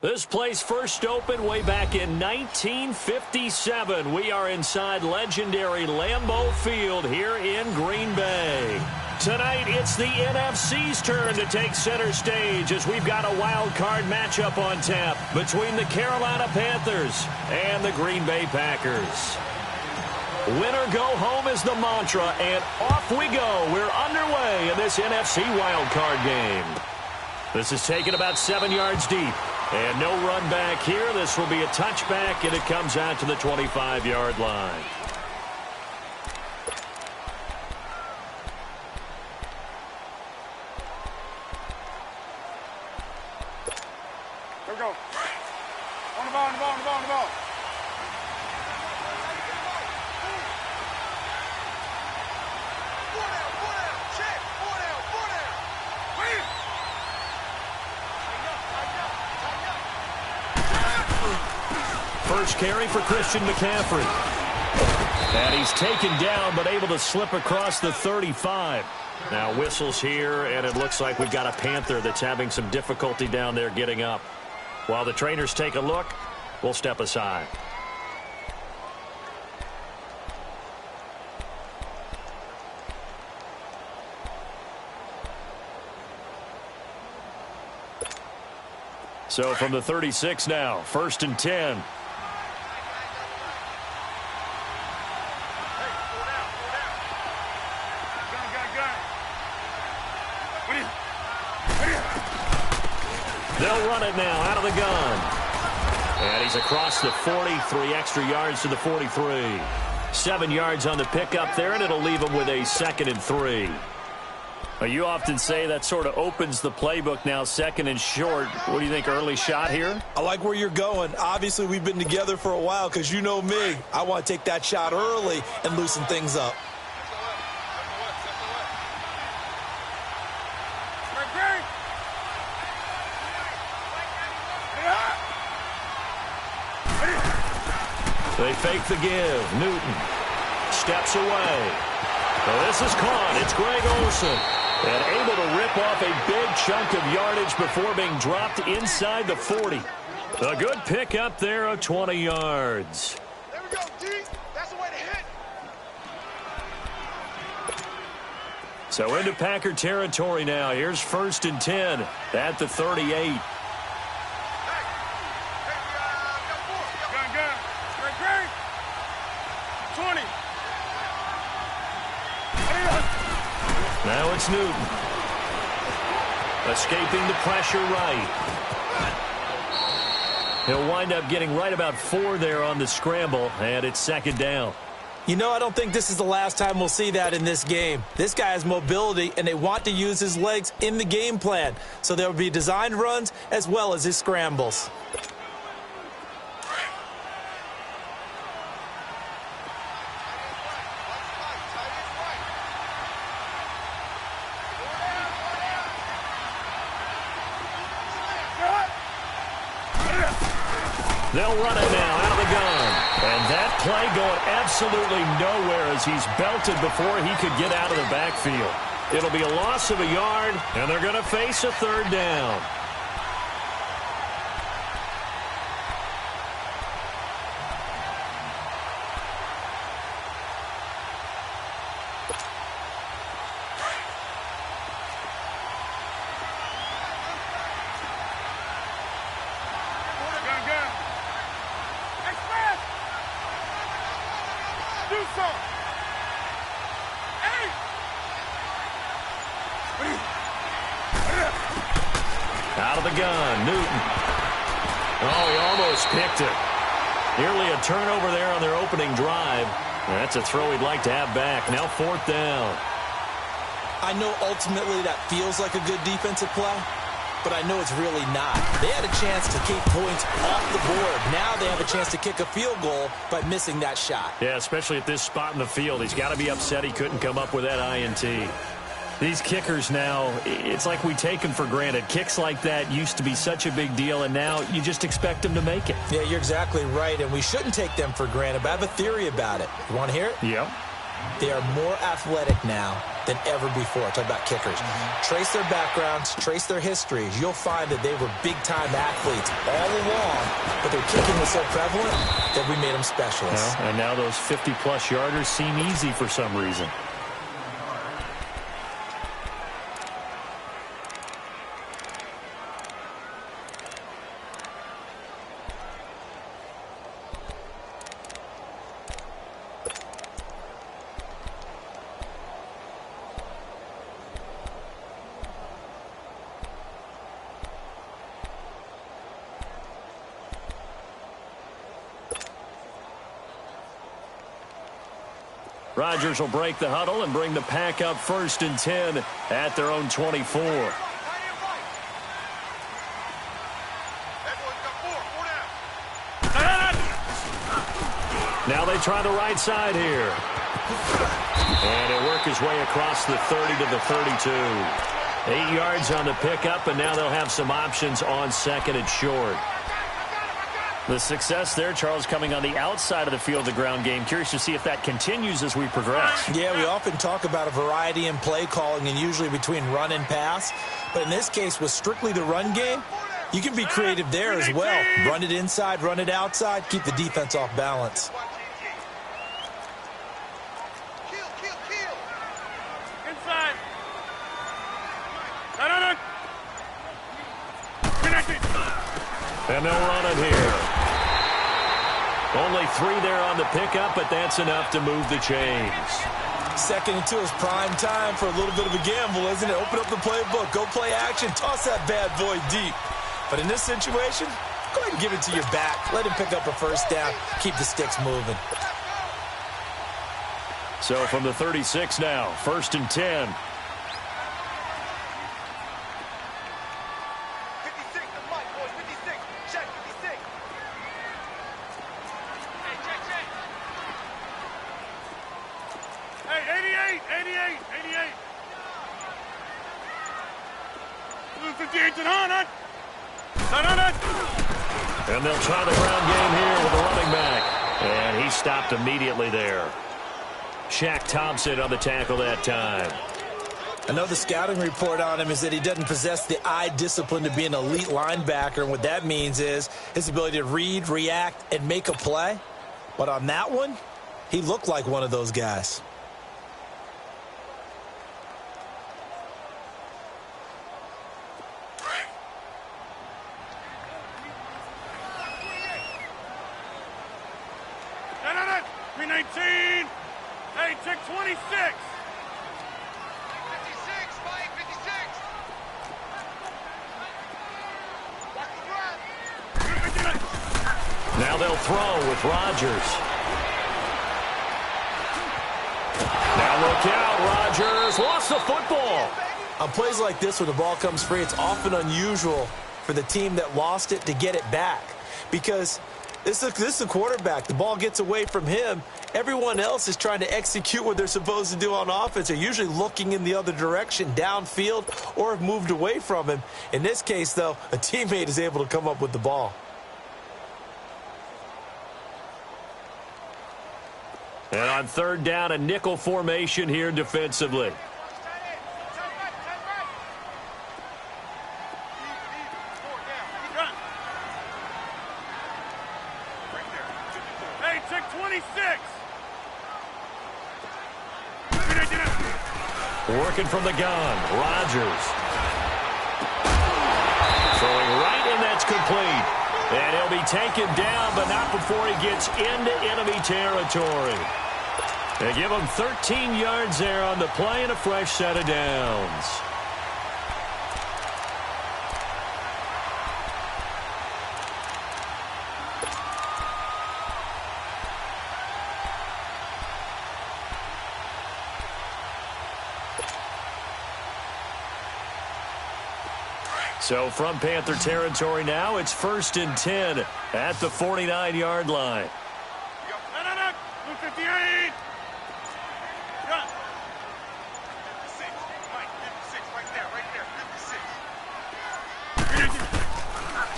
This place first opened way back in 1957. We are inside legendary Lambeau Field here in Green Bay. Tonight, it's the NFC's turn to take center stage as we've got a wild card matchup on tap between the Carolina Panthers and the Green Bay Packers. Winner go home is the mantra, and off we go. We're underway in this NFC wild card game. This is taken about 7 yards deep. And no run back here. This will be a touchback, and it comes out to the 25-yard line. Here we go. On the ball, on the ball, on the ball, on the ball. First carry for Christian McCaffrey. And he's taken down, but able to slip across the 35. Now whistles here, and it looks like we've got a Panther that's having some difficulty down there getting up. While the trainers take a look, we'll step aside. So from the 36 now, 1st and 10. They'll run it now out of the gun. And he's across the 40, 3 extra yards to the 43. 7 yards on the pickup there, and it'll leave him with a 2nd and 3. You often say that sort of opens the playbook now, 2nd and short. What do you think, early shot here? I like where you're going. Obviously, we've been together for a while because you know me. I want to take that shot early and loosen things up. They fake the give. Newton steps away. Well, this is caught. It's Greg Olsen. And able to rip off a big chunk of yardage before being dropped inside the 40. A good pickup there of 20 yards. There we go, D. That's the way to hit. So into Packer territory now. Here's 1st and 10 at the 38. Now it's Newton. Escaping the pressure right. He'll wind up getting right about 4 there on the scramble, and it's 2nd down. You know, I don't think this is the last time we'll see that in this game. This guy has mobility, and they want to use his legs in the game plan. So there will be designed runs as well as his scrambles. They'll run it now out of the gun. And that play going absolutely nowhere as he's belted before he could get out of the backfield. It'll be a loss of a yard, and they're going to face a third down. Out of the gun, Newton. Oh, he almost picked it. Nearly a turnover there on their opening drive. That's a throw he'd like to have back. Now fourth down. I know ultimately that feels like a good defensive play, but I know it's really not. They had a chance to keep points off the board. Now they have a chance to kick a field goal by missing that shot. Yeah, especially at this spot in the field. He's got to be upset he couldn't come up with that INT. These kickers now, it's like we take them for granted. Kicks like that used to be such a big deal, and now you just expect them to make it. Yeah, you're exactly right, and we shouldn't take them for granted, but I have a theory about it. You want to hear it? Yep. They are more athletic now than ever before. Talk about kickers. Trace their backgrounds, trace their histories. You'll find that they were big-time athletes all along, but their kicking was so prevalent that we made them specialists. Well, and now those 50-plus yarders seem easy for some reason. Rodgers will break the huddle and bring the pack up 1st and 10 at their own 24. Now they try the right side here. And he'll work his way across the 30 to the 32. 8 yards on the pickup, and now they'll have some options on 2nd and short. The success there, Charles, coming on the outside of the field, the ground game. Curious to see if that continues as we progress. Yeah, we often talk about a variety in play calling and usually between run and pass. But in this case, with strictly the run game, you can be creative there as well. Run it inside, run it outside, keep the defense off balance. Inside. And they'll run it here. Only 3 there on the pickup, but that's enough to move the chains. 2nd and 2 is prime time for a little bit of a gamble, isn't it? Open up the playbook, go play action, toss that bad boy deep. But in this situation, go ahead and give it to your back. Let him pick up a 1st down, keep the sticks moving. So from the 36 now, 1st and 10. And they'll try the ground game here with a running back. And he stopped immediately there. Shaq Thompson on the tackle that time. I know the scouting report on him is that he doesn't possess the eye discipline to be an elite linebacker. And what that means is his ability to read, react, and make a play. But on that one, he looked like one of those guys. Hey, check 26. 56, Mike, 56. Now they'll throw with Rodgers. look out. Rodgers lost the football. On plays like this, when the ball comes free, it's often unusual for the team that lost it to get it back. Because this is a quarterback. The ball gets away from him. Everyone else is trying to execute what they're supposed to do on offense. They're usually looking in the other direction, downfield, or have moved away from him. In this case, though, a teammate is able to come up with the ball. And on third down, a nickel formation here defensively. Hey, check 26. Working from the gun, Rodgers. Throwing right, and that's complete. And he'll be taken down, but not before he gets into enemy territory. They give him 13 yards there on the play and a fresh set of downs. So from Panther territory now, it's 1st and 10 at the 49-yard line. 58.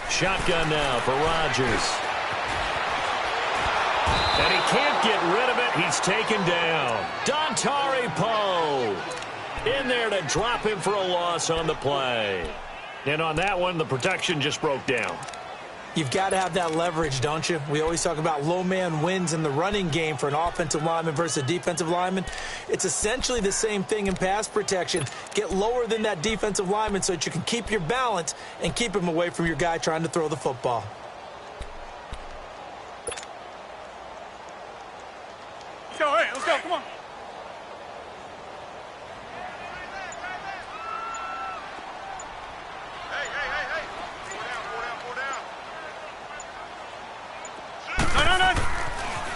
Shotgun now for Rodgers. And he can't get rid of it. He's taken down. Dontari Poe in there to drop him for a loss on the play. And on that one, the protection just broke down. You've got to have that leverage, don't you? We always talk about low man wins in the running game for an offensive lineman versus a defensive lineman. It's essentially the same thing in pass protection. Get lower than that defensive lineman so that you can keep your balance and keep him away from your guy trying to throw the football. Let's go, hey, let's go, come on.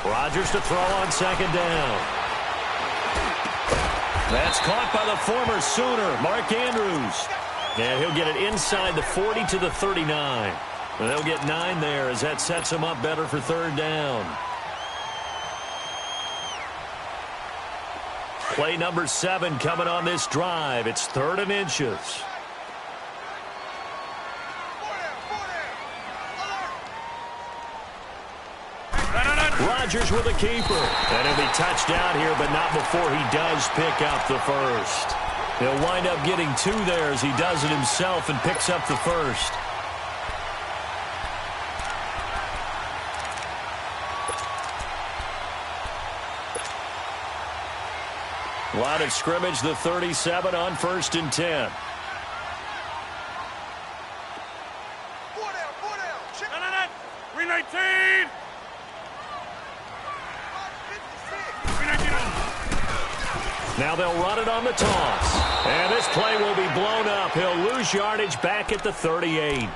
Rodgers to throw on second down. That's caught by the former Sooner, Mark Andrews. And he'll get it inside the 40 to the 39. And they'll get 9 there as that sets him up better for third down. Play number 7 coming on this drive. It's 3rd and inches. Rodgers with a keeper. And he'll be touched down here, but not before he does pick up the first. He'll wind up getting 2 there as he does it himself and picks up the first. Line of scrimmage, the 37 on 1st and 10. Now they'll run it on the toss. And this play will be blown up. He'll lose yardage back at the 38.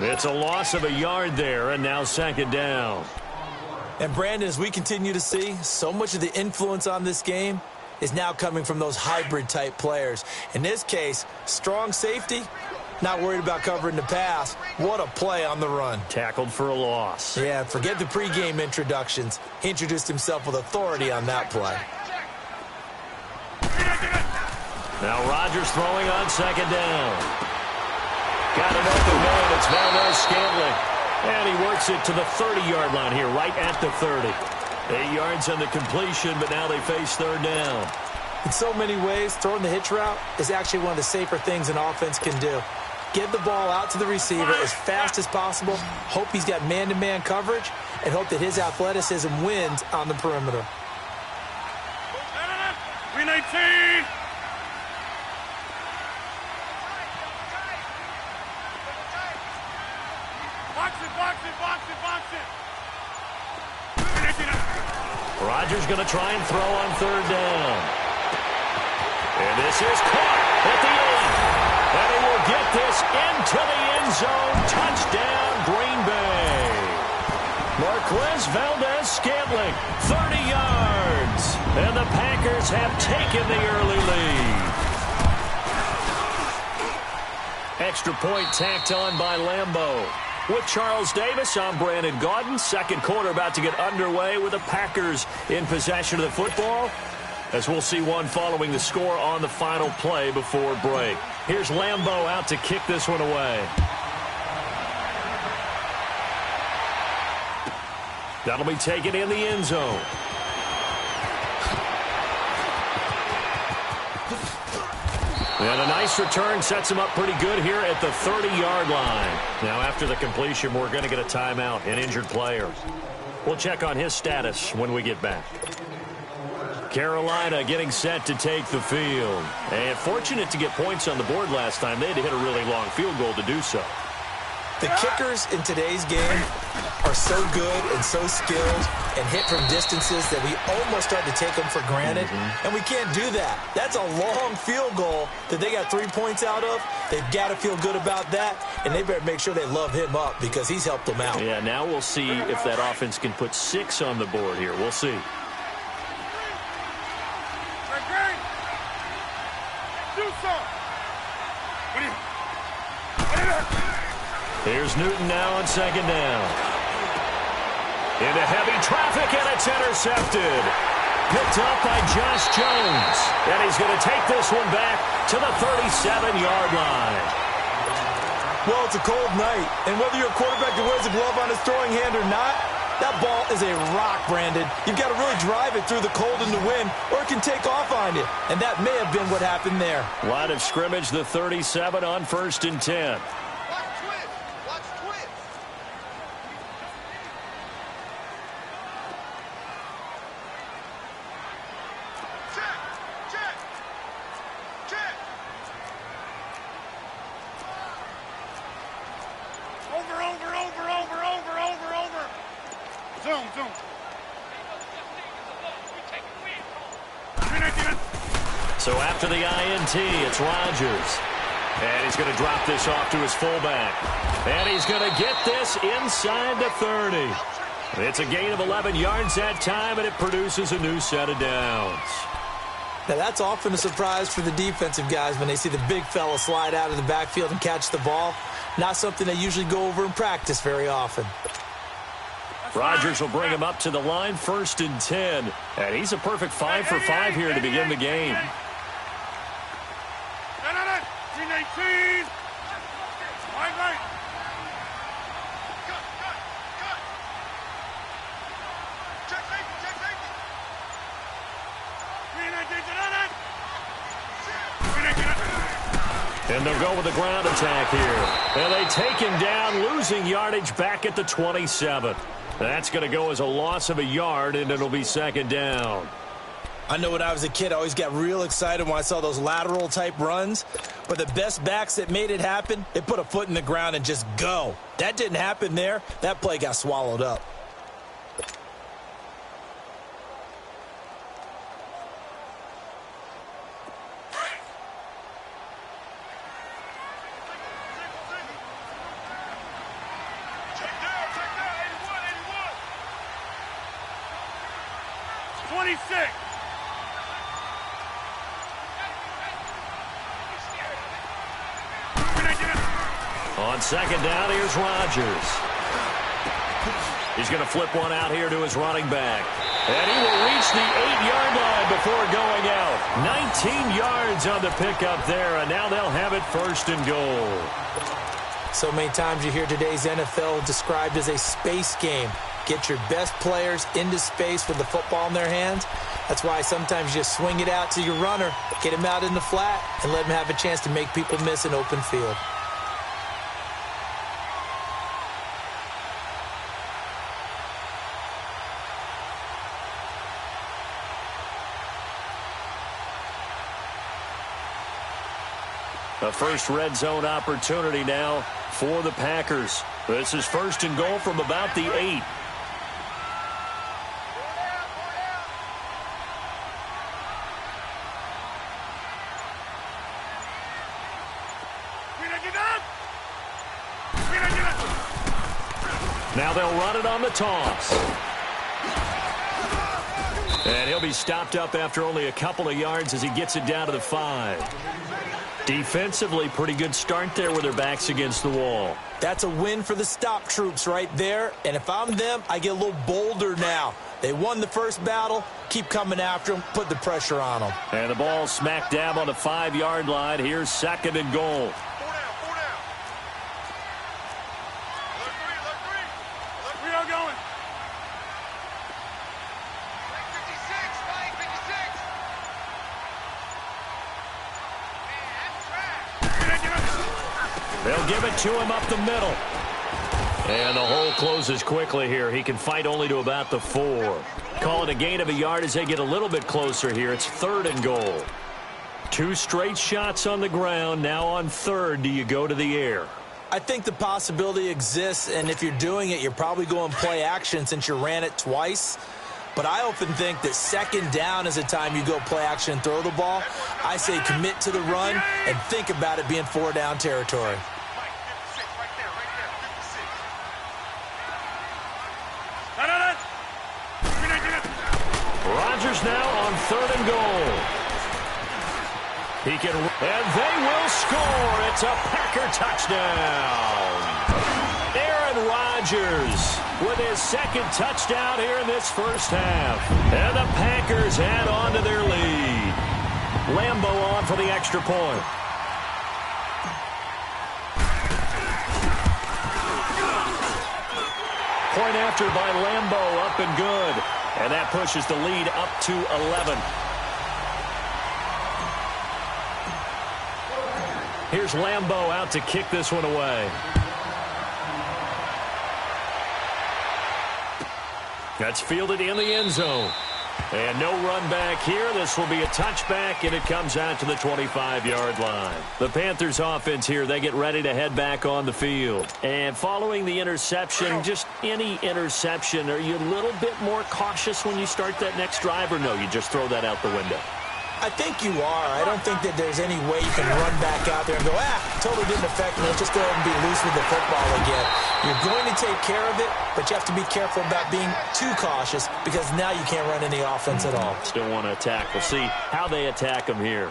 It's a loss of a yard there, and now second down. And Brandon, as we continue to see, so much of the influence on this game is now coming from those hybrid-type players. In this case, strong safety, not worried about covering the pass. What a play on the run. Tackled for a loss. Yeah, forget the pregame introductions. He introduced himself with authority on that play. Now Rodgers throwing on second down. Got an open man. It's Valdez-Scantling. And he works it to the 30-yard line here, right at the 30. 8 yards on the completion, but now they face third down. In so many ways, throwing the hitch route is actually one of the safer things an offense can do. Get the ball out to the receiver as fast as possible, hope he's got man-to-man coverage, and hope that his athleticism wins on the perimeter. 319. Box it. Rodgers going to try and throw on third down. And this is caught at the end. And he will get this into the end zone. Touchdown, Green Bay. Marquez Valdez-Scantling, 30 yards. And the Packers have taken the early lead. Extra point tacked on by Lambeau. With Charles Davis, I'm Brandon Gaudin. Second quarter about to get underway with the Packers in possession of the football, as we'll see one following the score on the final play before break. Here's Lambeau out to kick this one away. That'll be taken in the end zone. And a nice return sets him up pretty good here at the 30-yard line. Now, after the completion, we're going to get a timeout, an injured player. We'll check on his status when we get back. Carolina getting set to take the field. And fortunate to get points on the board last time. They had to hit a really long field goal to do so. The kickers in today's game are so good and so skilled and hit from distances that we almost start to take them for granted, and we can't do that. That's a long field goal that they got 3 points out of. They've got to feel good about that, and they better make sure they love him up because he's helped them out. Yeah, now we'll see if that offense can put 6 on the board here. We'll see. Here's Newton now on second down. Into heavy traffic, and it's intercepted. Picked up by Josh Jones. And he's going to take this one back to the 37-yard line. Well, it's a cold night, and whether you're a quarterback that wears a glove on his throwing hand or not, that ball is a rock, Brandon. You've got to really drive it through the cold and the wind, or it can take off on you. And that may have been what happened there. Line of scrimmage, the 37 on 1st and 10. So after the INT, it's Rodgers. And he's going to drop this off to his fullback. And he's going to get this inside the 30. It's a gain of 11 yards that time, and it produces a new set of downs. Now, that's often a surprise for the defensive guys when they see the big fella slide out of the backfield and catch the ball. Not something they usually go over in practice very often. Rodgers will bring him up to the line, 1st and 10. And he's a perfect 5 for 5 here to begin the game. 19. Right. Check safety. And they'll go with the ground attack here. And they take him down, losing yardage back at the 27. That's going to go as a loss of a yard, and it'll be 2nd down. I know when I was a kid, I always got real excited when I saw those lateral-type runs. But the best backs that made it happen, they put a foot in the ground and just go. That didn't happen there. That play got swallowed up. On 2nd down, here's Rodgers. He's going to flip one out here to his running back. And he will reach the 8-yard line before going out. 19 yards on the pickup there, and now they'll have it 1st and goal. So many times you hear today's NFL described as a space game. Get your best players into space with the football in their hands. That's why sometimes you just swing it out to your runner, get him out in the flat, and let him have a chance to make people miss an open field. A first red zone opportunity now for the Packers. This is 1st and goal from about the 8. Now they'll run it on the toss. And he'll be stopped up after only a couple of yards as he gets it down to the 5. Defensively, pretty good start there with their backs against the wall. That's a win for the stop troops right there. And if I'm them, I get a little bolder now. They won the first battle. Keep coming after them. Put the pressure on them. And the ball smack dab on the 5-yard line. Here's 2nd and goal. They'll give it to him up the middle. And the hole closes quickly here. He can fight only to about the 4. Call it a gain of a yard as they get a little bit closer here. It's 3rd and goal. 2 straight shots on the ground. Now on 3rd, do you go to the air? I think the possibility exists, and if you're doing it, you're probably going play action since you ran it twice. But I often think that 2nd down is the time you go play action and throw the ball. I say commit to the run and think about it being 4-down territory. Rodgers now on 3rd and goal. He can, and they will score. It's a Packer touchdown. Aaron Rodgers with his 2nd touchdown here in this first half. And the Packers add on to their lead. Lambeau on for the extra point. Point after by Lambeau, up and good. And that pushes the lead up to 11. Here's Lambeau out to kick this one away. That's fielded in the end zone. And no run back here. This will be a touchback, and it comes out to the 25-yard line. The Panthers offense here, they get ready to head back on the field. And following the interception, just any interception, are you a little bit more cautious when you start that next drive, or no, you just throw that out the window? I think you are. I don't think that there's any way you can run back out there and go, totally didn't affect me. Let's just go ahead and be loose with the football again. You're going to take care of it, but you have to be careful about being too cautious because now you can't run any offense at all. Still want to attack. We'll see how they attack them here.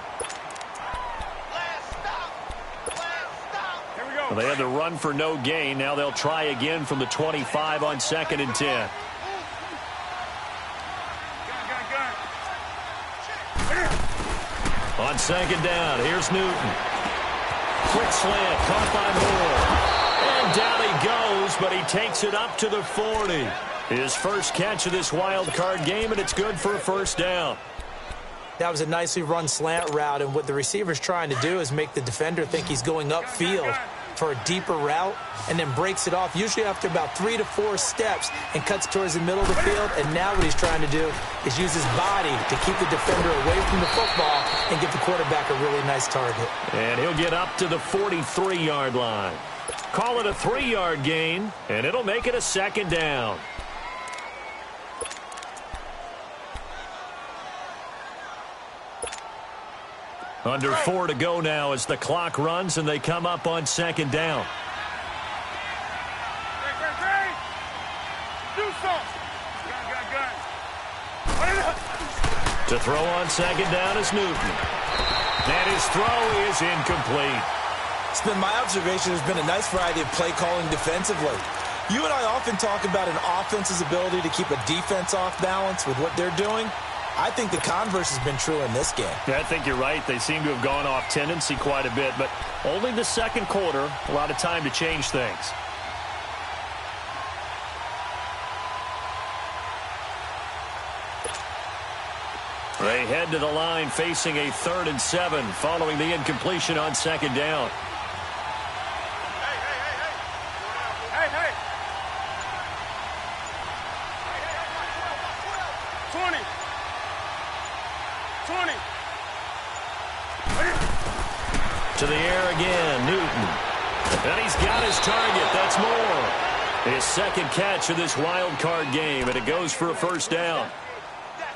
Well, they had to run for no gain. Now they'll try again from the 25 on 2nd and 10. On 2nd down, here's Newton. Quick slant, caught by Moore. And down he goes, but he takes it up to the 40. His first catch of this wild card game, and it's good for a 1st down. That was a nicely run slant route, and what the receiver's trying to do is make the defender think he's going upfield for a deeper route, and then breaks it off, usually after about 3 to 4 steps, and cuts towards the middle of the field. And now what he's trying to do is use his body to keep the defender away from the football and give the quarterback a really nice target. And he'll get up to the 43-yard line. Call it a 3-yard gain, and it'll make it a 2nd down. Under 4 to go now as the clock runs, and they come up on 2nd down. Do something. To throw on 2nd down is Newton. And his throw is incomplete. It's been my observation there's been a nice variety of play calling defensively. You and I often talk about an offense's ability to keep a defense off balance with what they're doing. I think the converse has been true in this game. Yeah, I think you're right. They seem to have gone off tendency quite a bit, but only the 2nd quarter, a lot of time to change things. They head to the line facing a 3rd and 7 following the incompletion on 2nd down. Hey. 20. To the air again, Newton. And he's got his target. That's Moore. His 2nd catch of this wild card game, and it goes for a 1st down.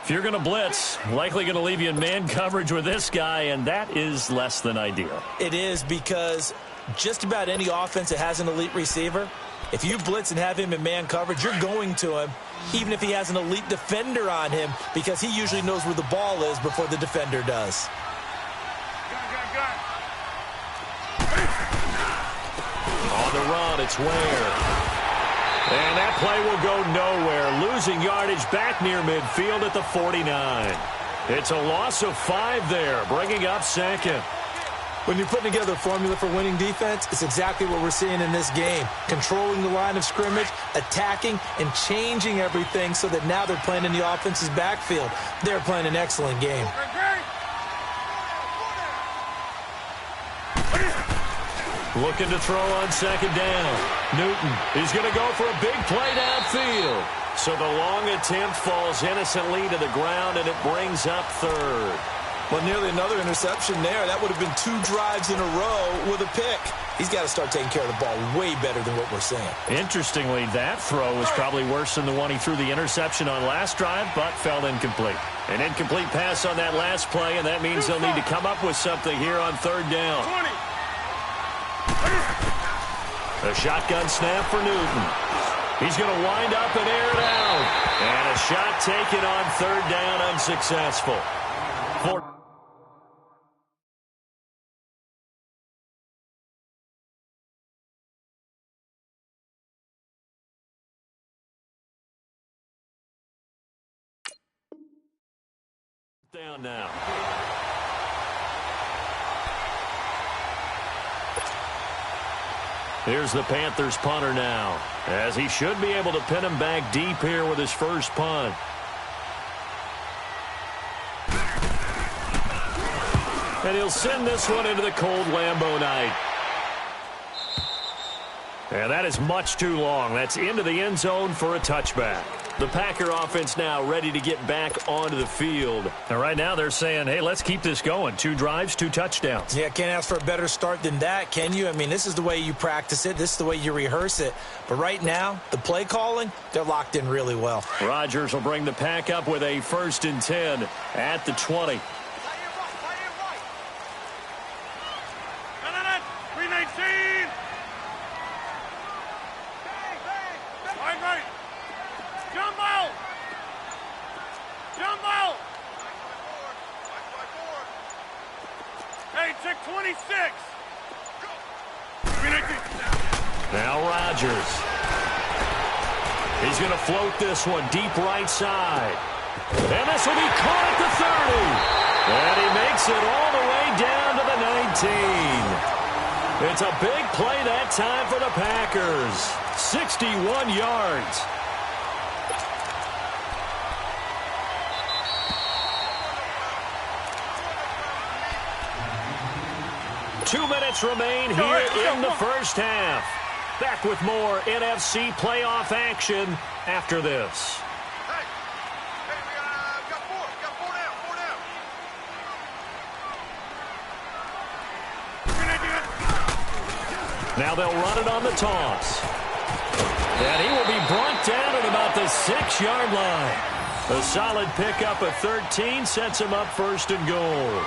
If you're going to blitz, likely going to leave you in man coverage with this guy, and that is less than ideal. It is, because just about any offense that has an elite receiver, If you blitz and have him in man coverage, you're going to him, even if he has an elite defender on him, because he usually knows where the ball is before the defender does. On the run, it's Ware. And that play will go nowhere, losing yardage back near midfield at the 49. It's a loss of 5 there, bringing up second. When you're putting together a formula for winning defense, it's exactly what we're seeing in this game. Controlling the line of scrimmage, attacking, and changing everything so that now they're playing in the offense's backfield. They're playing an excellent game. Looking to throw on second down. Newton, he's going to go for a big play downfield. So the long attempt falls innocently to the ground, and it brings up third. Well, nearly another interception there. That would have been 2 drives in a row with a pick. He's got to start taking care of the ball way better than what we're seeing. Interestingly, that throw was probably worse than the one he threw the interception on last drive, but fell incomplete. An incomplete pass on that last play, and that means they'll need to come up with something here on third down. A shotgun snap for Newton. He's going to wind up and air it out. And a shot taken on third down, unsuccessful. Down now. Here's the Panthers punter now, as he should be able to pin him back deep here with his first punt. And he'll send this one into the cold Lambeau night. And that is much too long. That's into the end zone for a touchback. The Packer offense now ready to get back onto the field. And right now they're saying, hey, let's keep this going. 2 drives, 2 touchdowns. Yeah, can't ask for a better start than that, can you? I mean, this is the way you practice it. This is the way you rehearse it. But right now, the play calling, they're locked in really well. Rodgers will bring the Pack up with a 1st and 10 at the 20. Now Rodgers. He's going to float this one deep right side. And this will be caught at the 30. And he makes it all the way down to the 19. It's a big play that time for the Packers. 61 yards. Two minutes remain here in the first half. Back with more NFC playoff action after this. Hey, we got 4 down. Now they'll run it on the toss. And he will be brought down at about the 6-yard line. A solid pickup of 13 sets him up 1st and goal.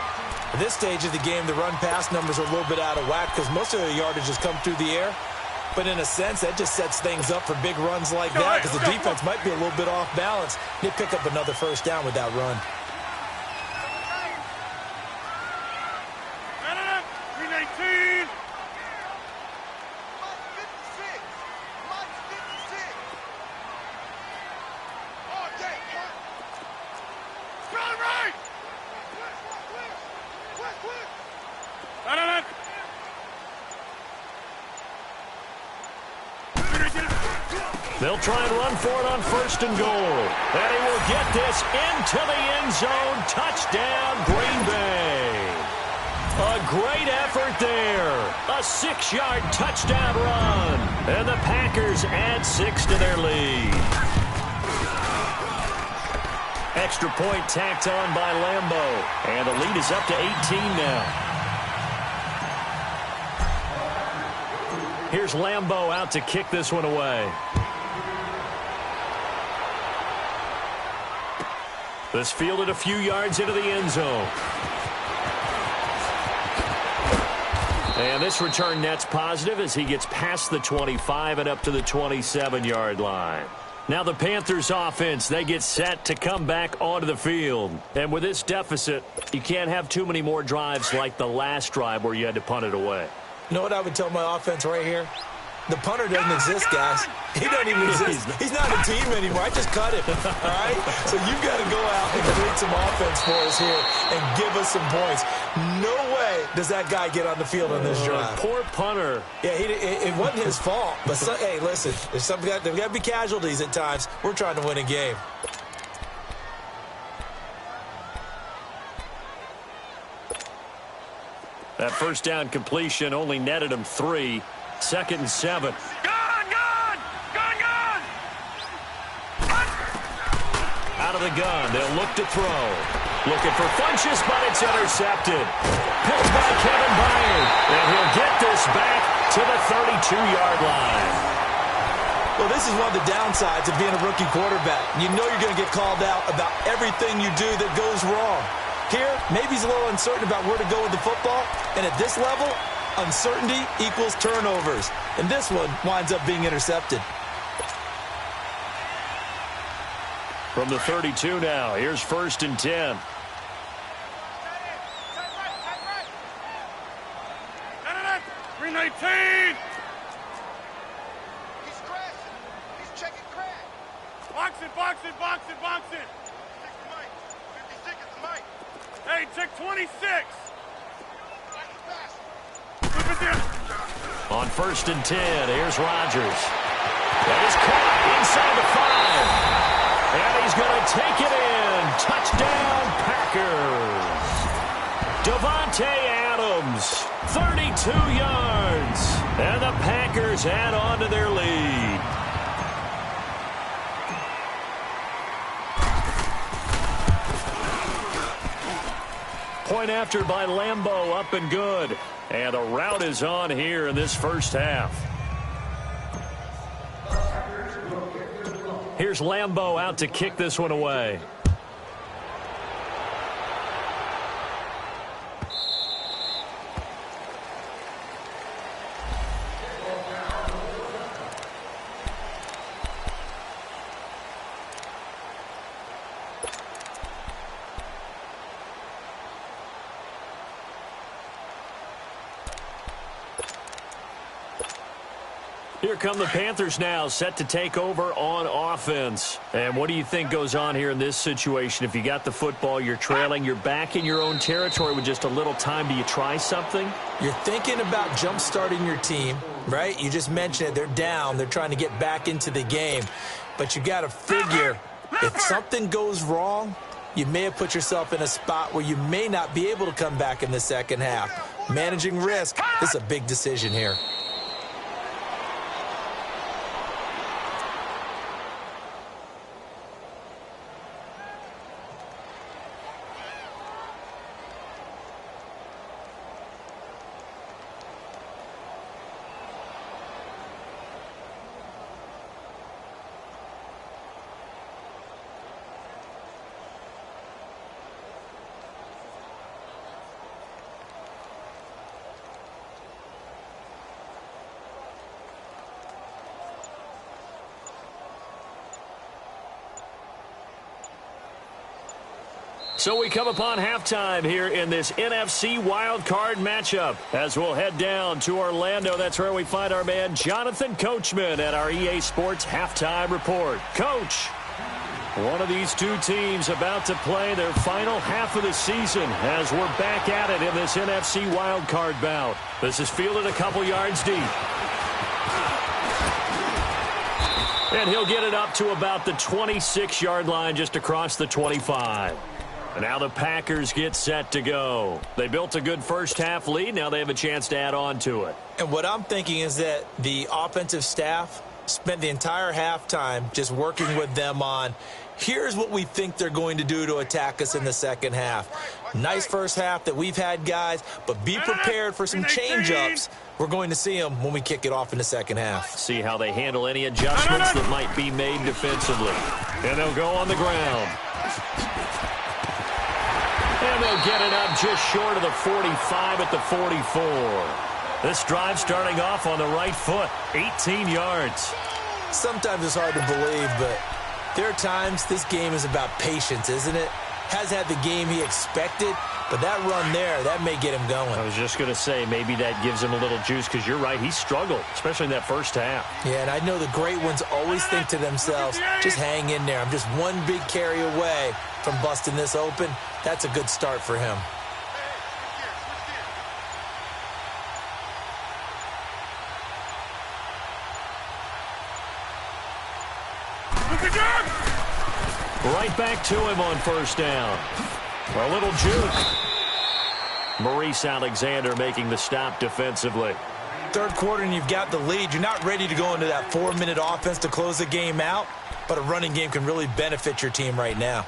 At this stage of the game, the run-pass numbers are a little bit out of whack because most of their yardage has come through the air. But in a sense, that just sets things up for big runs like that because the defense might be a little bit off balance. They pick up another 1st down with that run. They'll try and run for it on 1st and goal. And he will get this into the end zone. Touchdown, Green Bay. A great effort there. A 6-yard touchdown run. And the Packers add 6 to their lead. Extra point tacked on by Lambeau. And the lead is up to 18 now. Here's Lambeau out to kick this one away. This fielded a few yards into the end zone. And this return net's positive as he gets past the 25 and up to the 27-yard line. Now the Panthers offense, they get set to come back onto the field. And with this deficit, you can't have too many more drives like the last drive where you had to punt it away. You know what I would tell my offense right here? The punter doesn't exist, guys. He doesn't even exist. He's not a team anymore. I just cut him, all right? So you've got to go out and create some offense for us here and give us some points. No way does that guy get on the field on this drive. Poor punter. Yeah, it wasn't his fault. But, hey, listen, there's got to be casualties at times. We're trying to win a game. That first down completion only netted him 3. 2nd and 7. Out of the gun, they'll look to throw. Looking for Funchess, but it's intercepted. Picked by Kevin Byard, and he'll get this back to the 32-yard line. Well, this is one of the downsides of being a rookie quarterback. You know you're going to get called out about everything you do that goes wrong. Here, maybe he's a little uncertain about where to go with the football, and at this level, uncertainty equals turnovers. And this one winds up being intercepted. From the 32 now, here's 1st and 10. 319. He's crashing. He's checking crash. Box it. Check the mic. 56 is the mic. Hey, check 26. On 1st and 10, here's Rodgers. That is caught inside the 5. And he's going to take it in. Touchdown, Packers. Devontae Adams, 32 yards. And the Packers add on to their lead. Point after by Lambeau, up and good. And a rout is on here in this first half. Here's Lambeau out to kick this one away. Here come the Panthers now, set to take over on offense. And what do you think goes on here in this situation? If you got the football, you're trailing, you're back in your own territory with just a little time. Do you try something? You're thinking about jump-starting your team, right? You just mentioned it. They're down. They're trying to get back into the game. But you got to figure, if something goes wrong, you may have put yourself in a spot where you may not be able to come back in the second half. Managing risk is a big decision here. So we come upon halftime here in this NFC wildcard matchup as we'll head down to Orlando. That's where we find our man Jonathan Coachman at our EA Sports Halftime Report. Coach, one of these two teams about to play their final half of the season as we're back at it in this NFC wildcard bout. This is fielded a couple yards deep. And he'll get it up to about the 26-yard line just across the 25. And now the Packers get set to go. They built a good first-half lead. Now they have a chance to add on to it. And what I'm thinking is that the offensive staff spent the entire halftime just working with them on, here's what we think they're going to do to attack us in the second half. Nice first half that we've had, guys, but be prepared for some change-ups. We're going to see them when we kick it off in the second half. See how they handle any adjustments that might be made defensively. And they'll go on the ground. And they'll get it up just short of the 45 at the 44. This drive starting off on the right foot, 18 yards. Sometimes it's hard to believe, but there are times this game is about patience, isn't it? Has had the game he expected, but that run there, that may get him going. I was just going to say, maybe that gives him a little juice, because you're right, he struggled, especially in that first half. Yeah, and I know the great ones always think to themselves, just hang in there. I'm just one big carry away from busting this open. That's a good start for him. Right back to him on first down. A little juke. Maurice Alexander making the stop defensively. Third quarter and you've got the lead. You're not ready to go into that 4-minute offense to close the game out, but a running game can really benefit your team right now.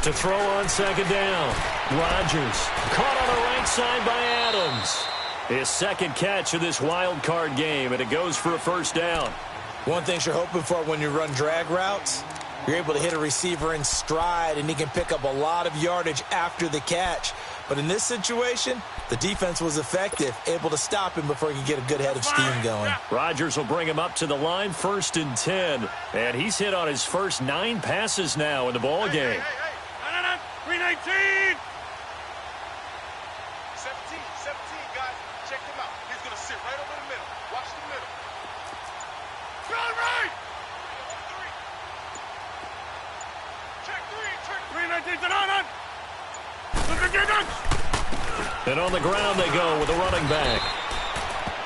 To throw on second down. Rodgers caught on the right side by Adams. His second catch of this wild card game, and it goes for a first down. One thing you're hoping for when you run drag routes, you're able to hit a receiver in stride, and he can pick up a lot of yardage after the catch. But in this situation, the defense was effective, able to stop him before he could get a good head of steam going. Rodgers will bring him up to the line, 1st and 10. And he's hit on his first 9 passes now in the ball game. 319! 17, guys. Check him out. He's going to sit right over the middle. Watch the middle. Run right! Check 3. Check 319. And on the ground they go with a running back.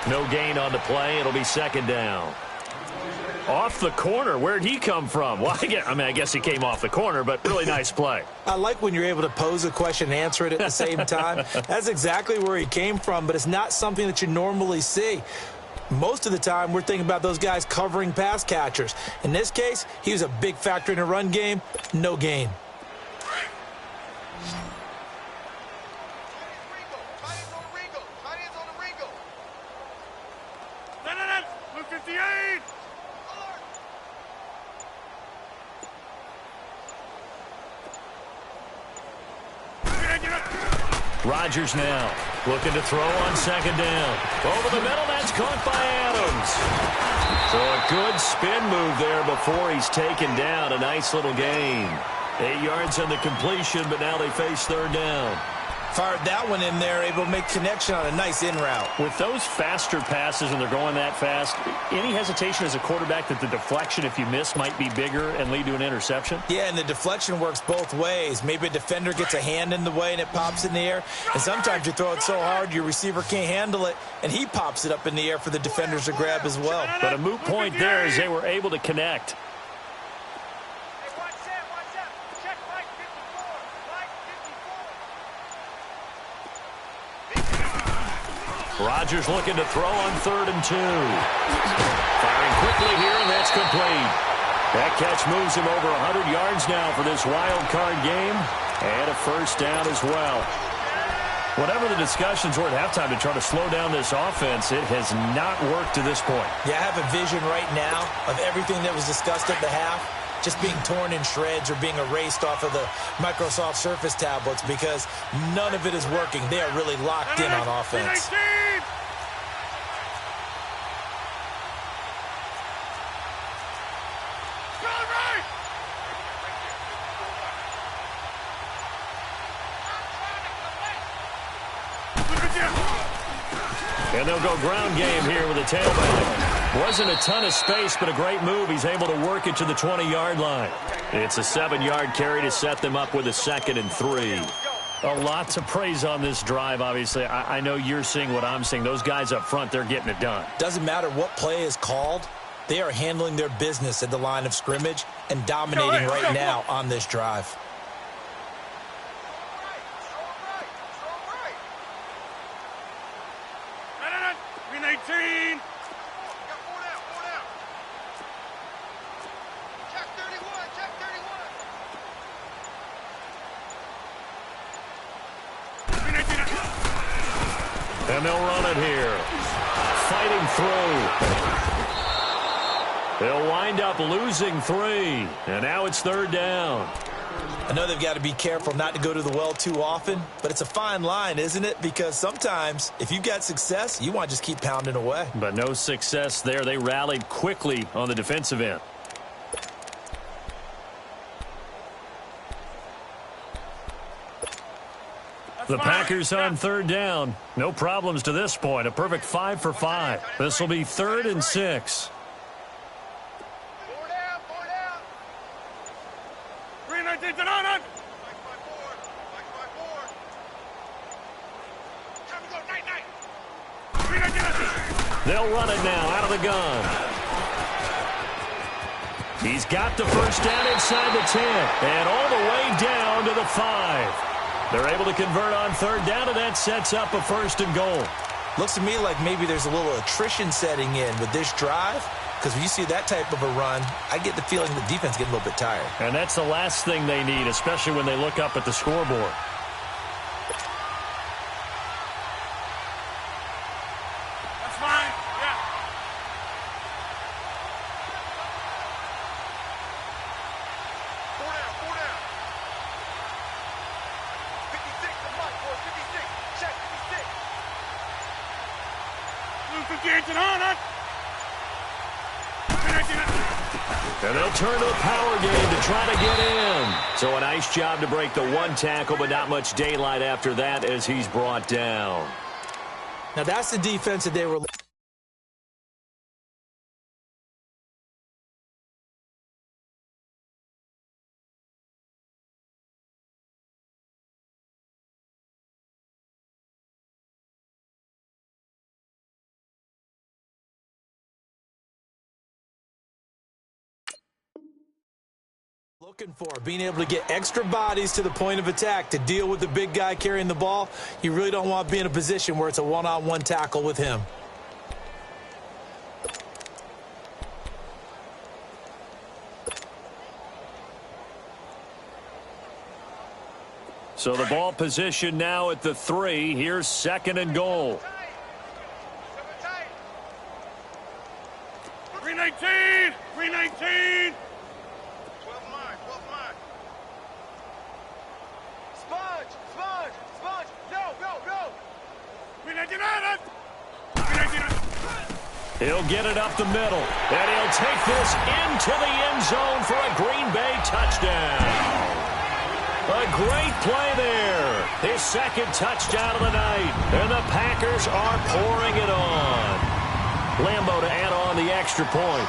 No gain on the play. It'll be second down. Off the corner. Where'd he come from? Well, I guess he came off the corner, but really nice play. I like when you're able to pose a question and answer it at the same time. That's exactly where he came from, but it's not something that you normally see. Most of the time, we're thinking about those guys covering pass catchers. In this case, he was a big factor in the run game. No gain. Rodgers now looking to throw on second down. Over the middle, that's caught by Adams. So a good spin move there before he's taken down. A nice little gain. 8 yards on the completion, but now they face third down. Fired that one in there, able to make connection on a nice in route. With those faster passes when they're going that fast, any hesitation as a quarterback that the deflection, if you miss, might be bigger and lead to an interception? Yeah, and the deflection works both ways. Maybe a defender gets a hand in the way and it pops in the air. And sometimes you throw it so hard your receiver can't handle it, and he pops it up in the air for the defenders to grab as well. But a moot point there as they were able to connect. Rodgers looking to throw on 3rd and 2. Firing quickly here, and that's complete. That catch moves him over 100 yards now for this wild card game, and a first down as well. Whatever the discussions were at halftime to try to slow down this offense, it has not worked to this point. Yeah, I have a vision right now of everything that was discussed at the half just being torn in shreds or being erased off of the Microsoft Surface tablets because none of it is working. They are really locked in on offense. And they'll go ground game here with a tailback. Wasn't a ton of space, but a great move. He's able to work it to the 20-yard line. It's a 7-yard carry to set them up with a 2nd and 3. A lot to praise on this drive, obviously. I know you're seeing what I'm seeing. Those guys up front, they're getting it done. Doesn't matter what play is called. They are handling their business at the line of scrimmage and dominating right now on this drive. And they'll run it here. Fighting through. They'll wind up losing 3. And now it's 3rd down. I know they've got to be careful not to go to the well too often, but it's a fine line, isn't it? Because sometimes, if you've got success, you want to just keep pounding away. But no success there. They rallied quickly on the defensive end. The Packers on 3rd down. No problems to this point. A perfect 5 for 5. This will be 3rd and 6. 319 to 9. They'll run it now out of the gun. He's got the first down inside the 10 and all the way down to the 5. They're able to convert on 3rd down, and that sets up a 1st and goal. Looks to me like maybe there's a little attrition setting in with this drive, because when you see that type of a run, I get the feeling the defense getting a little bit tired. And that's the last thing they need, especially when they look up at the scoreboard. That's fine. Yeah. Four down. 56 to Mike, boy. 56. Check 56. 58 to 9. And they'll turn to the power game to try to get in. So a nice job to break the 1 tackle, but not much daylight after that as he's brought down. Now, that's the defense that they were... looking for, being able to get extra bodies to the point of attack to deal with the big guy carrying the ball. You really don't want to be in a position where it's a one-on-one tackle with him. So the ball position now at the 3. Here's 2nd and goal. 319. 319. He'll get it up the middle, and he'll take this into the end zone for a Green Bay touchdown. A great play there. His 2nd touchdown of the night, and the Packers are pouring it on. Lambeau to add on the extra point.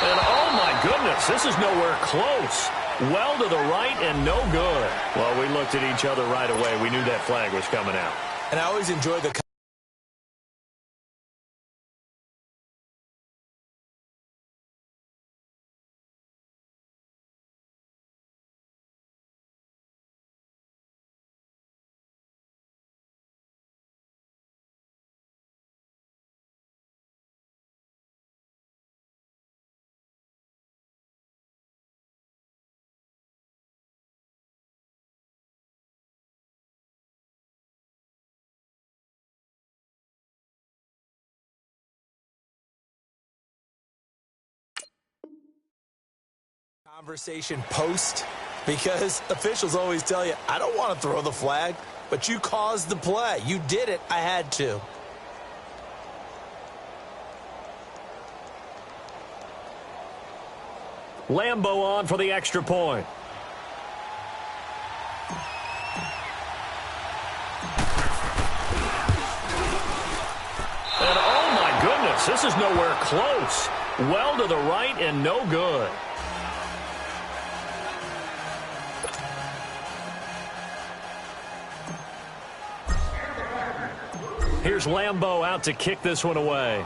And oh my goodness, this is nowhere close. Well to the right and no good. Well, we looked at each other right away. We knew that flag was coming out. And I always enjoy the... conversation post, because officials always tell you, I don't want to throw the flag, but you caused the play. You did it. I had to. Lambeau on for the extra point. And oh my goodness, this is nowhere close. Well to the right and no good. Here's Lambeau out to kick this one away.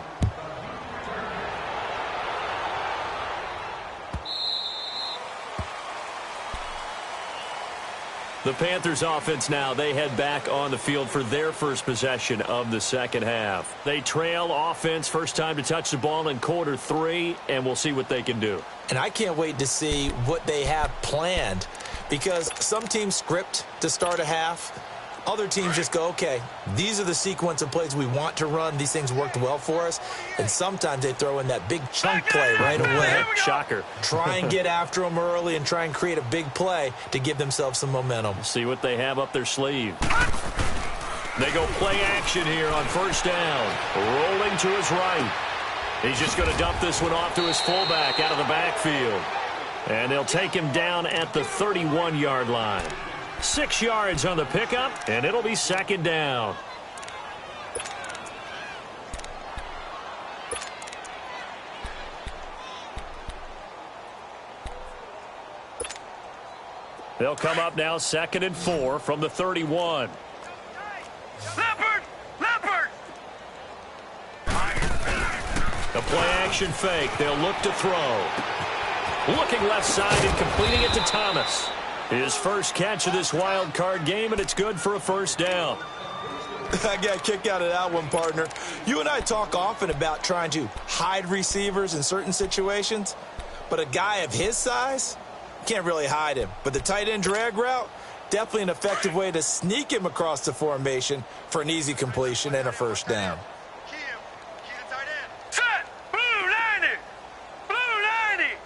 The Panthers offense now, they head back on the field for their first possession of the second half. They trail offense, first time to touch the ball in quarter 3, and we'll see what they can do. And I can't wait to see what they have planned, because some teams script to start a half. Other teams just go, okay, these are the sequence of plays we want to run. These things worked well for us. And sometimes they throw in that big chunk play right away. Shocker. Try and get after them early and try and create a big play to give themselves some momentum. See what they have up their sleeve. They go play action here on first down. Rolling to his right. He's just going to dump this one off to his fullback out of the backfield. And they'll take him down at the 31-yard line. 6 yards on the pickup, and it'll be second down. They'll come up now 2nd and 4 from the 31. Leopard! Leopard! A play-action fake. They'll look to throw. Looking left side and completing it to Thomas. His first catch of this wild card game, and it's good for a first down. I got a kick out of that one, partner. You and I talk often about trying to hide receivers in certain situations, but a guy of his size, can't really hide him. But the tight end drag route, definitely an effective way to sneak him across the formation for an easy completion and a first down. Key him. Key the tight end. Set! Blue 90! Blue 90!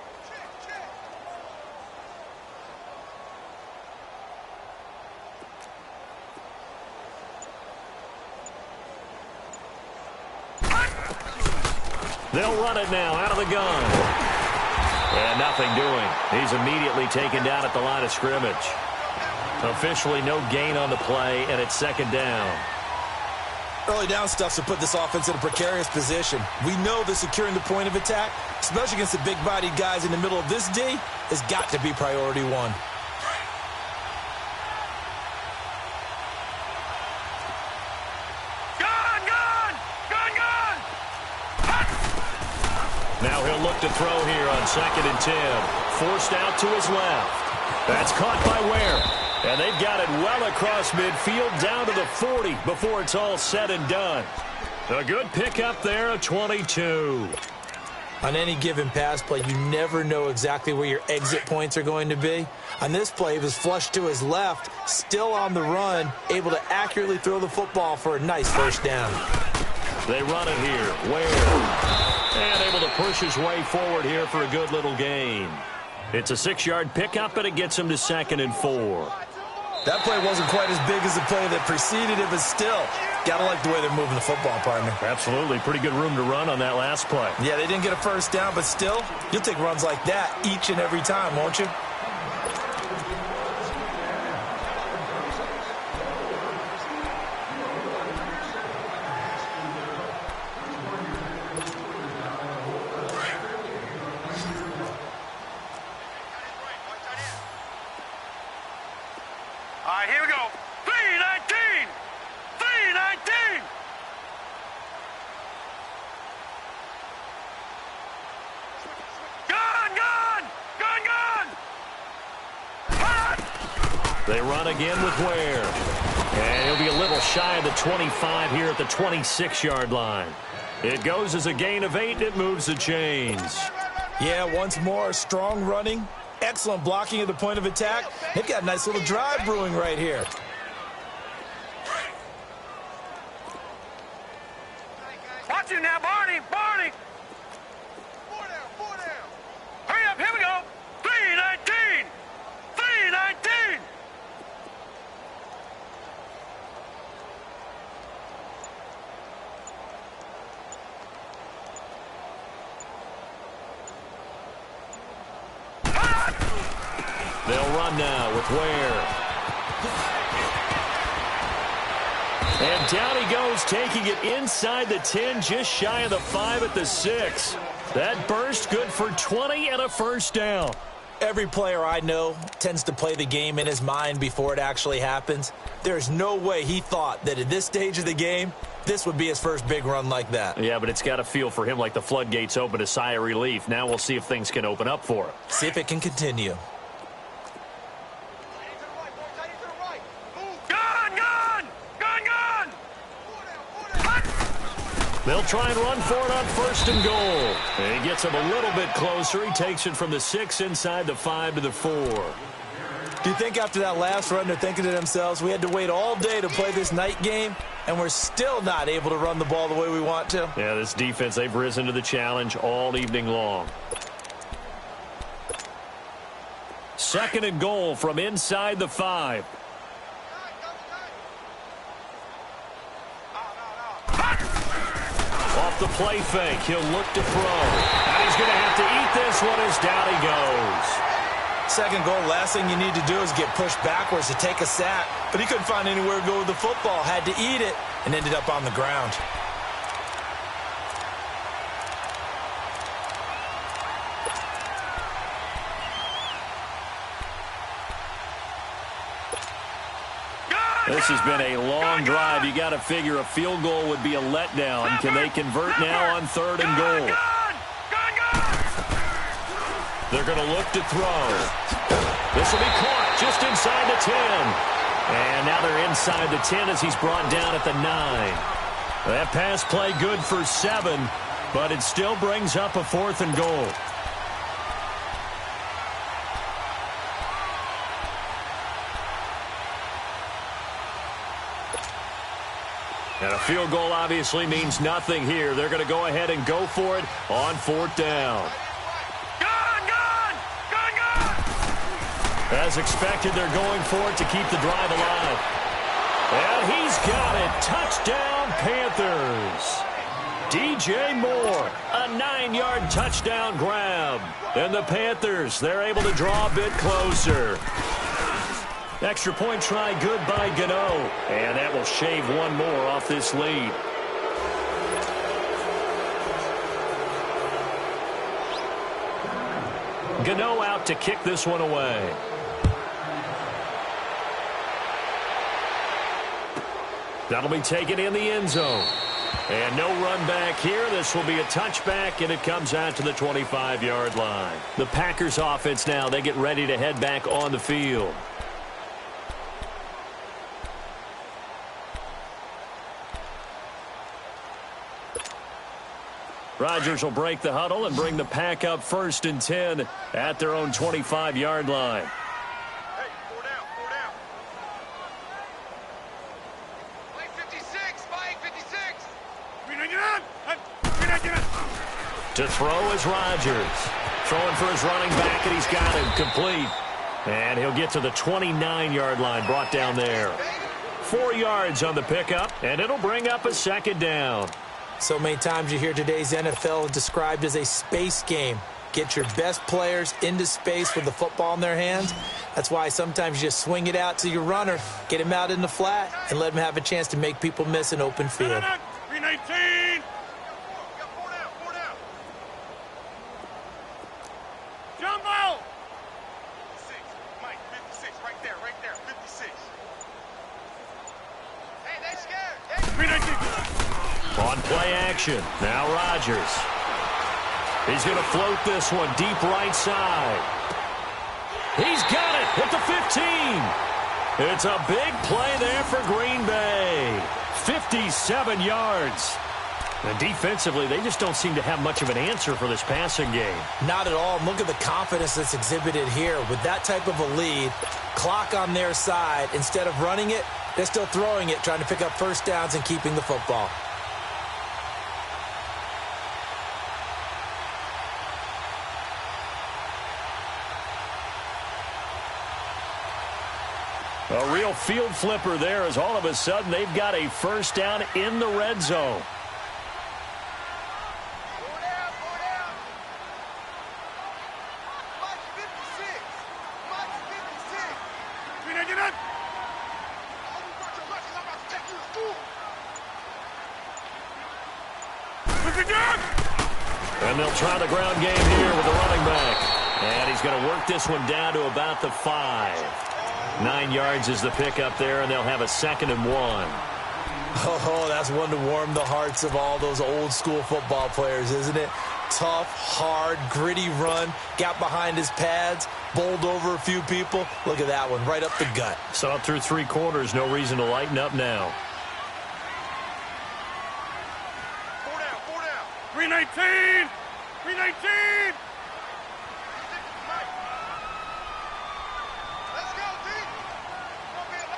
They'll run it now out of the gun. And nothing doing. He's immediately taken down at the line of scrimmage. Officially no gain on the play, and it's second down. Early down stuff to put this offense in a precarious position. We know that securing the point of attack, especially against the big-bodied guys in the middle of this D, has got to be priority one. Now he'll look to throw here on 2nd and 10. Forced out to his left. That's caught by Ware. And they've got it well across midfield down to the 40 before it's all said and done. A good pickup there, a 22. On any given pass play, you never know exactly where your exit points are going to be. On this play, he was flushed to his left, still on the run, able to accurately throw the football for a nice first down. They run it here. Ware. And able to push his way forward here for a good little gain. It's a 6-yard pickup, and it gets him to 2nd and 4. That play wasn't quite as big as the play that preceded it, but still, gotta like the way they're moving the football, partner. Absolutely. Pretty good room to run on that last play. Yeah, they didn't get a first down, but still, you'll take runs like that each and every time, won't you? All right, here we go. 319! 319! Gun, gun! Gun, gun! They run again with Ware. And he'll be a little shy of the 25 here at the 26-yard line. It goes as a gain of 8, and it moves the chains. Yeah, once more, strong running. Excellent blocking at the point of attack. They've got a nice little drive brewing right here. Watch it now, Barney! Barney! 4 down, 4 down. Hurry up, here we go. 319! 319! They'll run now with Ware. And down he goes, taking it inside the 10, just shy of the 5 at the 6. That burst good for 20 and a first down. Every player I know tends to play the game in his mind before it actually happens. There's no way he thought that at this stage of the game, this would be his first big run like that. Yeah, but it's got to feel for him like the floodgates open, a sigh of relief. Now we'll see if things can open up for him. See if it can continue. They'll try and run for it on 1st and goal. And he gets him a little bit closer. He takes it from the 6 inside the 5 to the 4. Do you think after that last run they're thinking to themselves, we had to wait all day to play this night game, and we're still not able to run the ball the way we want to? Yeah, this defense, they've risen to the challenge all evening long. 2nd and goal from inside the 5. Off the play fake, he'll look to throw. And he's going to have to eat this one as down he goes. 2nd goal, last thing you need to do is get pushed backwards to take a sack. But he couldn't find anywhere to go with the football, had to eat it, and ended up on the ground. This has been a long drive. You got to figure a field goal would be a letdown. Can they convert now on 3rd and goal? They're going to look to throw. This will be caught just inside the 10. And now they're inside the 10 as he's brought down at the 9. That pass play good for 7, but it still brings up a 4th and goal. And a field goal obviously means nothing here. They're going to go ahead and go for it on 4th down. As expected, they're going for it to keep the drive alive. And he's got it. Touchdown, Panthers. DJ Moore, a 9-yard touchdown grab. And the Panthers, they're able to draw a bit closer. Extra point try good by Gano. And that will shave one more off this lead. Gano out to kick this one away. That'll be taken in the end zone. And no run back here. This will be a touchback, and it comes out to the 25-yard line. The Packers offense now, they get ready to head back on the field. Rodgers will break the huddle and bring the pack up 1st and 10 at their own 25-yard line. Hey, 4 down, 4 down. Play 56, play 56. To throw is Rodgers. Throwing for his running back, and he's got him complete. And he'll get to the 29-yard line, brought down there. 4 yards on the pickup, and it'll bring up a 2nd down. So many times you hear today's NFL described as a space game. Get your best players into space with the football in their hands. That's why sometimes you just swing it out to your runner, get him out in the flat, and let him have a chance to make people miss an open field. 319. Jumbo. 56, Mike, 56, right there, 56. Hey, they scared. 319. On play action, now Rodgers. He's going to float this one deep right side. He's got it at the 15. It's a big play there for Green Bay. 57 yards. And defensively, they just don't seem to have much of an answer for this passing game. Not at all. Look at the confidence that's exhibited here. With that type of a lead, clock on their side, instead of running it, they're still throwing it, trying to pick up 1st downs and keeping the football. A real field flipper there as all of a sudden they've got a 1st down in the red zone. And they'll try the ground game here with the running back. And he's going to work this one down to about the 5. 9 yards is the pickup there, and they'll have a 2nd and 1. Oh, that's one to warm the hearts of all those old-school football players, isn't it? Tough, hard, gritty run, got behind his pads, bowled over a few people. Look at that one, right up the gut. Saw it through 3 quarters, no reason to lighten up now. 4 319! 319! Let's go, D!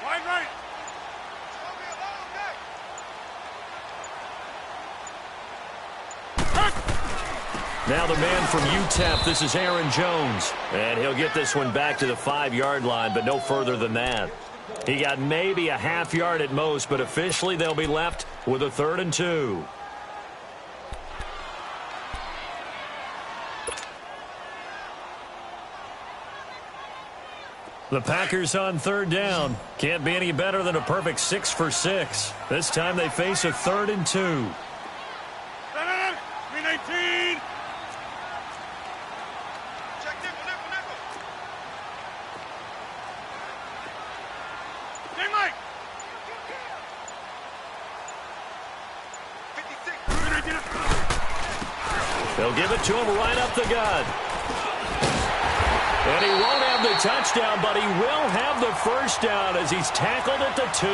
Wide right! It's gonna be a long day! Now the man from UTEP, this is Aaron Jones. And he'll get this one back to the 5-yard line, but no further than that. He got maybe a half yard at most, but officially they'll be left with a 3rd and 2. The Packers on 3rd down. Can't be any better than a perfect 6 for 6. This time they face a 3rd and 2. 319! Check nickel, nickel, nickel. Hey, Mike! 56. They'll give it to him right up the gut. And he won't have the touchdown, but he will have the first down as he's tackled at the 2.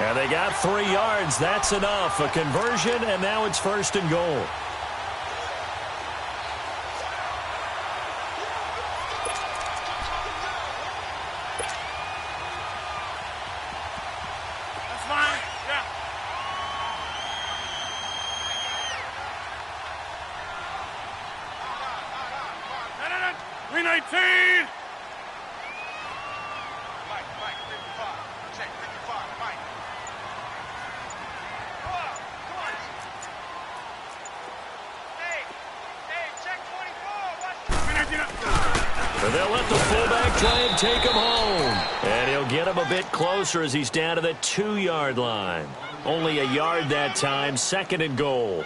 And they got 3 yards. That's enough. A conversion, and now it's 1st and goal. That's fine. Yeah. 319! Mike, 55. Check, 55, Mike. Come on. Hey, check 24. And they'll let the fullback try and take him home. And he'll get him a bit closer as he's down to the 2-yard line. Only a yard that time, 2nd and goal.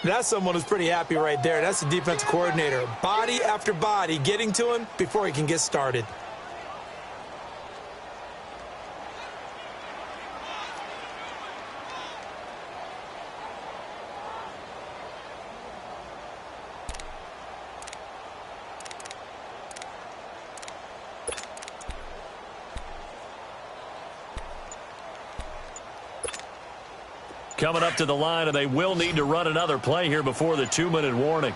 That's someone who's pretty happy right there. That's the defensive coordinator. Body after body getting to him before he can get started. Coming up to the line, and they will need to run another play here before the 2-minute warning.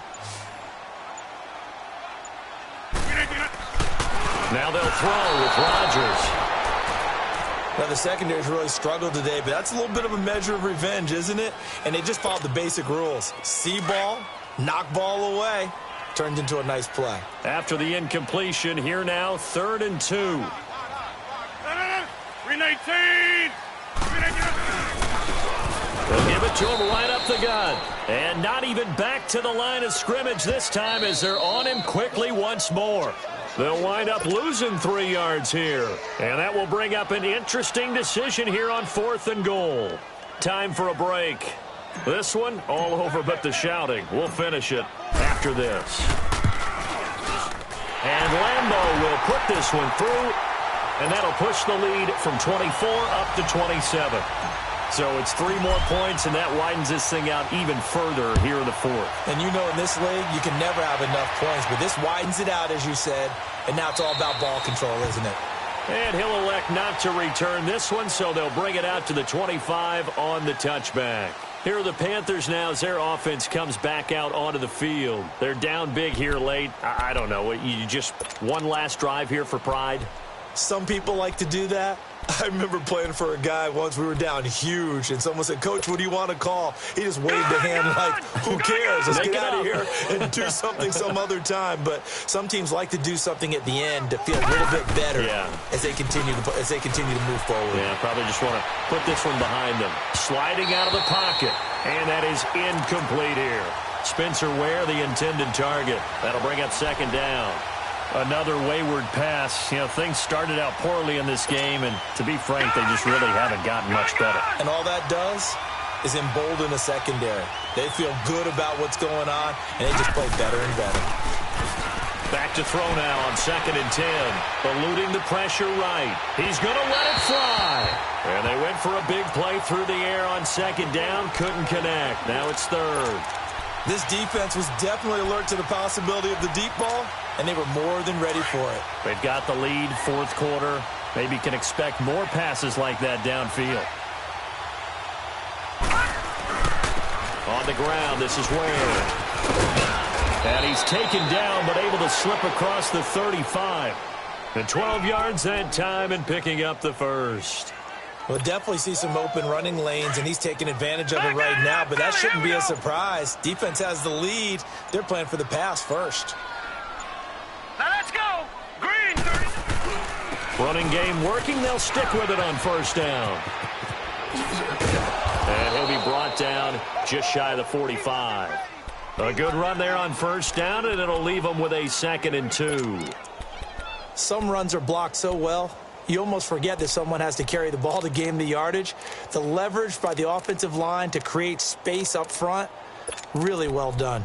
Now they'll throw with Rodgers. Now, the secondary's really struggled today, but that's a little bit of a measure of revenge, isn't it? And they just followed the basic rules. See ball, knock ball away. Turned into a nice play. After the incompletion, here now, 3rd and 2. 319! They'll give it to him right up the gut. And not even back to the line of scrimmage this time as they're on him quickly once more. They'll wind up losing 3 yards here. And that will bring up an interesting decision here on 4th and goal. Time for a break. This one, all over but the shouting. We'll finish it after this. And Lambeau will put this one through. And that'll push the lead from 24 up to 27. So it's 3 more points, and that widens this thing out even further here in the 4th. And you know in this league, you can never have enough points, but this widens it out, as you said, and now it's all about ball control, isn't it? And he'll elect not to return this one, so they'll bring it out to the 25 on the touchback. Here are the Panthers now as their offense comes back out onto the field. They're down big here late. I don't know. You just one last drive here for pride? Some people like to do that. I remember playing for a guy once. We were down huge, and someone said, "Coach, what do you want to call?" He just waved a hand like, "Who cares? Let's get out of here and do something some other time." But some teams like to do something at the end to feel a little bit better as they continue to move forward. Yeah, probably just want to put this one behind them. Sliding out of the pocket, and that is incomplete here. Spencer Ware, the intended target. That'll bring up 2nd down. Another wayward pass. You know, things started out poorly in this game, and to be frank, they just really haven't gotten much better. And all that does is embolden the secondary. They feel good about what's going on, and they just play better and better. Back to throw now on 2nd and 10. Eluding the pressure right. He's going to let it fly. And they went for a big play through the air on 2nd down. Couldn't connect. Now it's 3rd. This defense was definitely alert to the possibility of the deep ball, and they were more than ready for it. They've got the lead, 4th quarter. Maybe can expect more passes like that downfield. On the ground, this is Ware. And he's taken down, but able to slip across the 35. And 12 yards that time and picking up the first. We'll definitely see some open running lanes, and he's taking advantage of it right now, but that shouldn't be a surprise. Defense has the lead. They're playing for the pass first. Now let's go. Green 30. Running game working. They'll stick with it on first down. And he'll be brought down just shy of the 45. A good run there on first down, and it'll leave them with a 2nd and 2. Some runs are blocked so well, you almost forget that someone has to carry the ball to gain the yardage. The leverage by the offensive line to create space up front, really well done.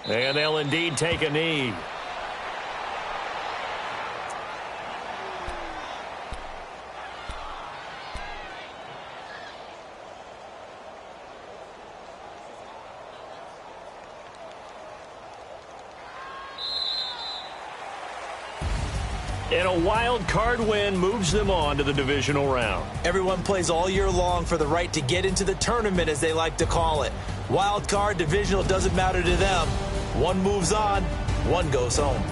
And they'll indeed take a knee. And a wild card win moves them on to the divisional round. Everyone plays all year long for the right to get into the tournament, as they like to call it. Wild card, divisional, doesn't matter to them. One moves on, one goes home.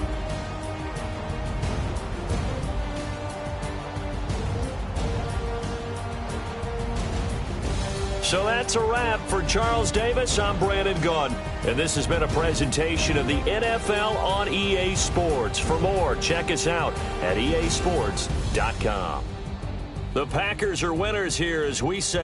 So that's a wrap for Charles Davis. I'm Brandon Gunn, and this has been a presentation of the NFL on EA Sports. For more, check us out at easports.com. The Packers are winners here as we say.